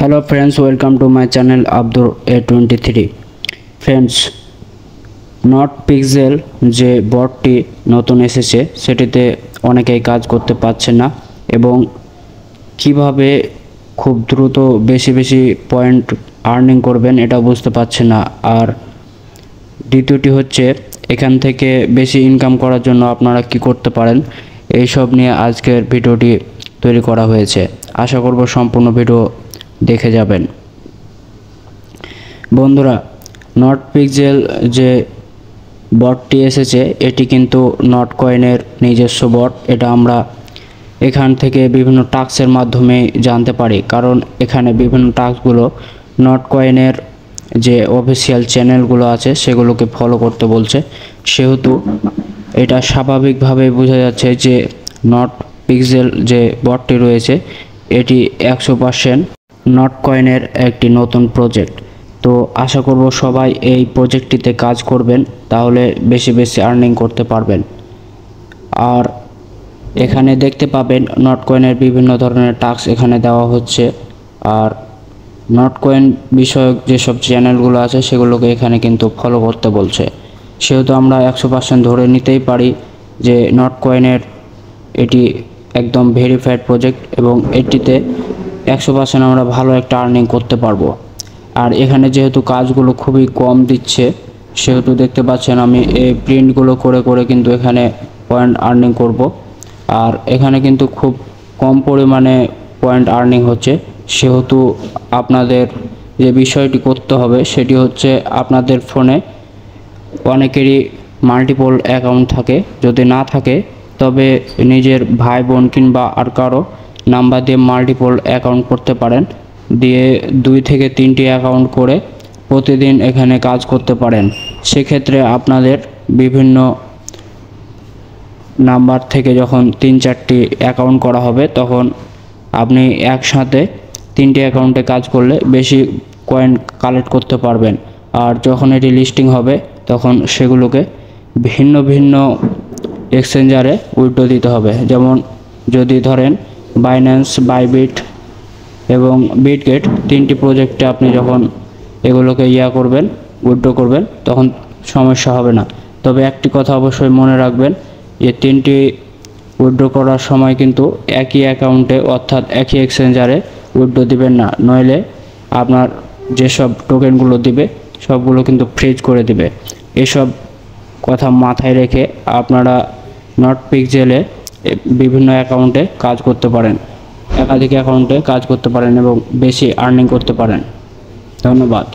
Hello friends, welcome to my channel Abdur A23. Friends, not pixel যে বটটি নতুন এসেছে সেটিতে অনেকেই কাজ করতে পারছে না এবং কিভাবে খুব দ্রুত বেশি পয়েন্ট আর্নিং করবেন এটা বুঝতে পারছে না। আর দ্বিতীয়টি হচ্ছে এখান থেকে বেশি ইনকাম করার জন্য আপনারা কি করতে পারেন, এই সব নিয়ে আজকের ভিডিওটি তৈরি করা হয়েছে। আশা করব সম্পূর্ণ ভিডিও দেখে যাবেন। বন্ধুরা, নট পিক্সেল যে বটটি এসেছে এটি কিন্তু নট কয়েনের নিজস্ব বট। এটা আমরা এখান থেকে বিভিন্ন টাস্কের মাধ্যমে জানতে পারি, কারণ এখানে বিভিন্ন টাস্কগুলো নট কয়েনের যে অফিসিয়াল চ্যানেলগুলো আছে সেগুলোকে ফলো করতে বলছে। সেহেতু এটা স্বাভাবিকভাবেই বোঝা যাচ্ছে যে নট পিক্সেল যে বটটি রয়েছে এটি 100% নট কয়েনের একটি নতুন প্রজেক্ট। তো আশা করব সবাই এই প্রজেক্টটিতে কাজ করবেন, তাহলে বেশি আর্নিং করতে পারবেন। আর এখানে দেখতে পাবেন নট কয়েনের বিভিন্ন ধরনের টাস্ক এখানে দেওয়া হচ্ছে। আর নট কয়েন বিষয়ক যেসব চ্যানেলগুলো আছে সেগুলোকে এখানে কিন্তু ফলো করতে বলছে। সেহেতু আমরা 100% ধরে নিতেই পারি যে নট কয়েনের এটি একদম ভেরিফাইড প্রজেক্ট এবং এটিতে 100% আমরা ভালো একটা আর্নিং করতে পারবো। আর এখানে যেহেতু কাজগুলো খুবই কম দিচ্ছে সেহেতু দেখতে পাচ্ছেন আমি এই প্রিন্টগুলো করে কিন্তু এখানে পয়েন্ট আর্নিং করব। আর এখানে কিন্তু খুব কম পরিমাণে পয়েন্ট আর্নিং হচ্ছে। সেহেতু আপনাদের যে বিষয়টি করতে হবে সেটি হচ্ছে আপনাদের ফোনে অনেকেরই মাল্টিপল অ্যাকাউন্ট থাকে, যদি না থাকে তবে নিজের ভাই বোন কিংবা আর কারো নাম্বার দিয়ে মাল্টিপল অ্যাকাউন্ট করতে পারেন, দিয়ে 2 থেকে 3টি অ্যাকাউন্ট করে প্রতিদিন এখানে কাজ করতে পারেন। সেক্ষেত্রে আপনাদের বিভিন্ন নাম্বার থেকে যখন 3-4টি অ্যাকাউন্ট করা হবে তখন আপনি একসাথে 3টি অ্যাকাউন্টে কাজ করলে বেশি কয়েন কালেক্ট করতে পারবেন। আর যখন এটি লিস্টিং হবে তখন সেগুলোকে ভিন্ন এক্সচেঞ্জারে উইথড্র দিতে হবে। যেমন যদি ধরেন বাইন্যান্স, বাইবিট এবং বিটগেট 3টি প্রজেক্টে আপনি যখন এগুলোকে করবেন, উইথড্র করবেন, তখন সমস্যা হবে না। তবে একটি কথা অবশ্যই মনে রাখবেন যে 3টি উইথড্র করার সময় কিন্তু একই অ্যাকাউন্টে অর্থাৎ একই এক্সচেঞ্জারে উইথড্র দিবেন না, নইলে আপনার যেসব টোকেনগুলো দিবে সবগুলো কিন্তু ফ্রিজ করে দিবে। এসব কথা মাথায় রেখে আপনারা নট পিক্সেলে বিভিন্ন অ্যাকাউন্টে কাজ করতে পারেন, একাধিক অ্যাকাউন্টে কাজ করতে পারেন এবং বেশি আর্নিং করতে পারেন। ধন্যবাদ।